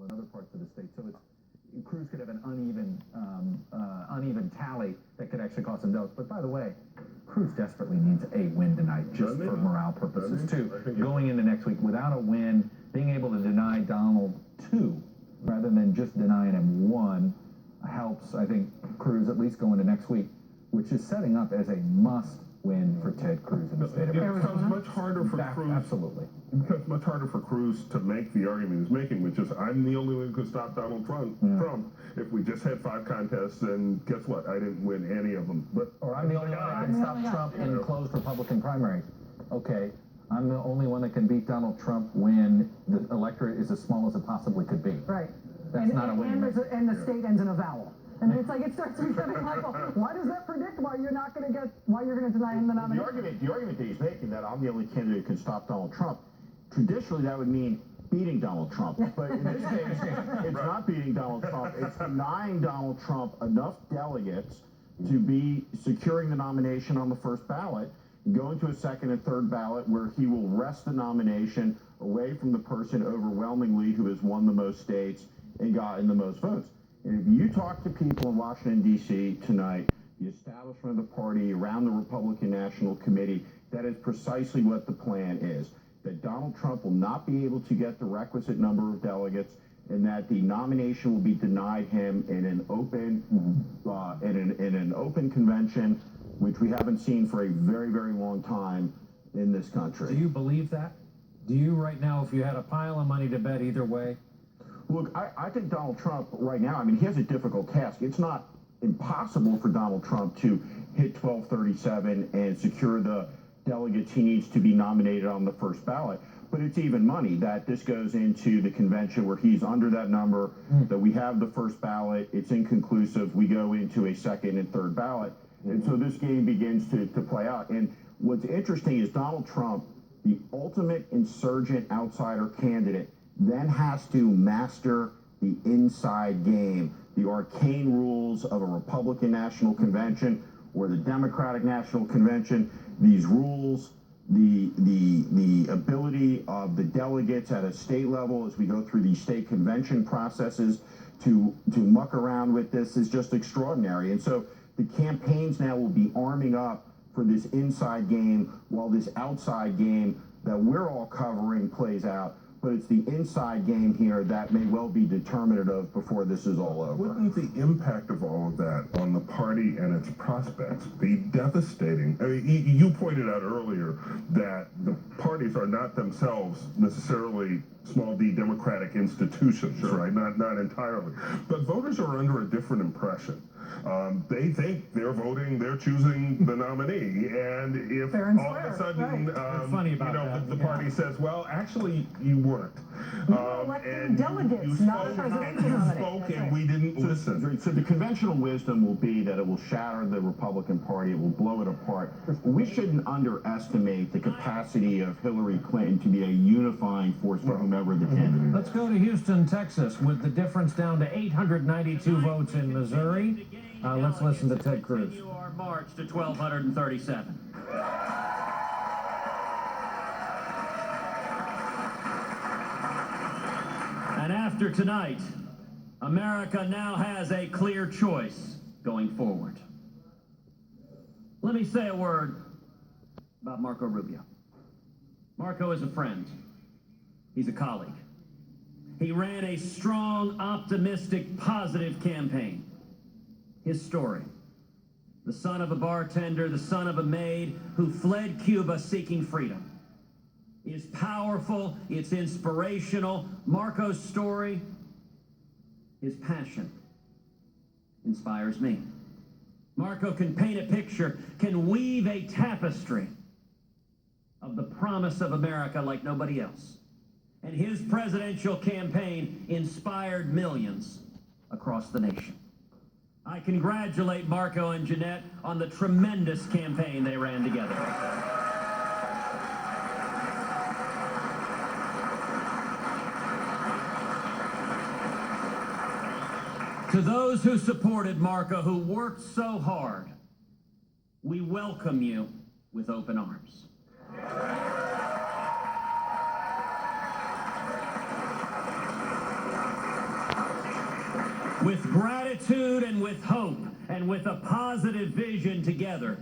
in other parts of the state. So CRUZ could have an uneven tally that could actually cost them delegates. But by the way, CRUZ desperately needs a win tonight, just for morale purposes too. Going into next week without a win, being able to deny Donald 2 rather than just denying him 1 helps, I think, CRUZ at least go into next week, which is setting up as a must-win for Ted Cruz in the state of Arizona. It becomes much harder for CRUZ. Absolutely. It becomes much harder for CRUZ to make the argument he's making, which is, I'm the only one who could stop Donald Trump. If we just had 5 contests, and guess what? I didn't win any of them. Or I'm the only one that can stop Trump in closed Republican primaries. Okay, I'm the only one that can beat Donald Trump when the electorate is as small as it possibly could be. Right. That's not a win. And the state ends in a vowel. And it's like, it starts becoming like, well, why does that predict why you're not going to get, why you're going to deny him the nomination? The argument that he's making, that I'm the only candidate who can stop Donald Trump, traditionally that would mean beating Donald Trump. But in this case, it's not beating Donald Trump. It's denying Donald Trump enough delegates to be securing the nomination on the first ballot, going to a second and third ballot where he will wrest the nomination away from the person overwhelmingly who has won the most states and gotten the most votes. And if you talk to people in Washington, D.C. tonight, the establishment of the party, around the Republican National Committee, that is precisely what the plan is. That Donald Trump will not be able to get the requisite number of delegates, and that the nomination will be denied him in an open, in an open convention, which we haven't seen for a very, very long time in this country. Do you believe that? Do you right now, if you had a pile of money to bet either way? Look, I think Donald Trump right now, I mean, he has a difficult task. It's not impossible for Donald Trump to hit 1237 and secure the delegates he needs to be nominated on the first ballot. But it's even money that this goes into the convention where he's under that number, that we have the first ballot, it's inconclusive, we go into a second and third ballot. And so this game begins to play out. And what's interesting is Donald Trump, the ultimate insurgent outsider candidate, then has to master the inside game, the arcane rules of a Republican National Convention or the Democratic National Convention. These rules, the ability of the delegates at a state level as we go through these state convention processes to muck around with this is just extraordinary. And so the campaigns now will be arming up for this inside game while this outside game that we're all covering plays out. But it's the inside game here that may well be determinative before this is all over. Wouldn't the impact of all of that on the party and its prospects be devastating? I mean, you pointed out earlier that the parties are not themselves necessarily small d democratic institutions, right? Not entirely. But voters are under a different impression. They think they're voting, they're choosing the nominee, and if all of a sudden, the party says, well, actually, you weren't. Electing delegates, not presidential nominees. You spoke, and we didn't listen. So the conventional wisdom will be that it will shatter the Republican Party, it will blow it apart. We shouldn't underestimate the capacity of Hillary Clinton to be a unifying force for whomever the candidate. Let's go to Houston, Texas, with the difference down to 892 votes in Missouri. Let's listen to Ted Cruz. Continue our march to 1,237. And after tonight, America now has a clear choice going forward. Let me say a word about Marco Rubio. Marco is a friend. He's a colleague. He ran a strong, optimistic, positive campaign. His story, the son of a bartender, the son of a maid who fled Cuba seeking freedom, is powerful, it's inspirational. Marco's story, his passion, inspires me. Marco can paint a picture, can weave a tapestry of the promise of America like nobody else. And his presidential campaign inspired millions across the nation. I congratulate Marco and Jeanette on the tremendous campaign they ran together. To those who supported Marco, who worked so hard, we welcome you with open arms. with gratitude and with hope and with a positive vision together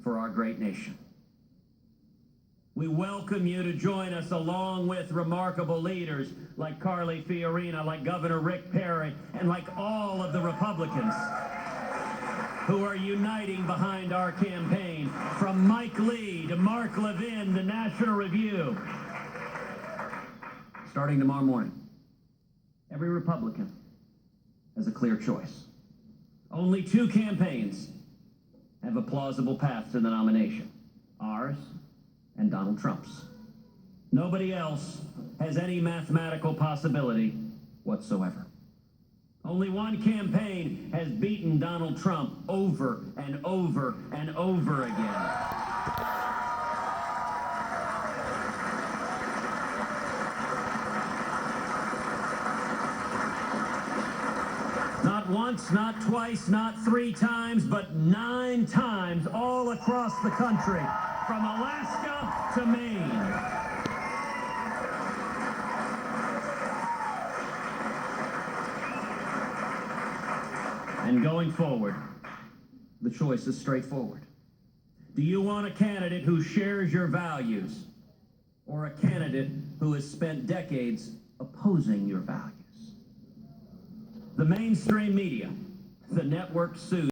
for our great nation. We welcome you to join us along with remarkable leaders like Carly Fiorina, like Governor Rick Perry, and like all of the Republicans who are uniting behind our campaign, from Mike Lee to Mark Levin to National Review. Starting tomorrow morning, every Republican has a clear choice. Only two campaigns have a plausible path to the nomination: ours and Donald Trump's. Nobody else has any mathematical possibility whatsoever. Only one campaign has beaten Donald Trump over and over and over again. Not once, not twice, not 3 times, but 9 times all across the country, from Alaska to Maine. And going forward, the choice is straightforward. Do you want a candidate who shares your values, or a candidate who has spent decades opposing your values? The mainstream media, the network sued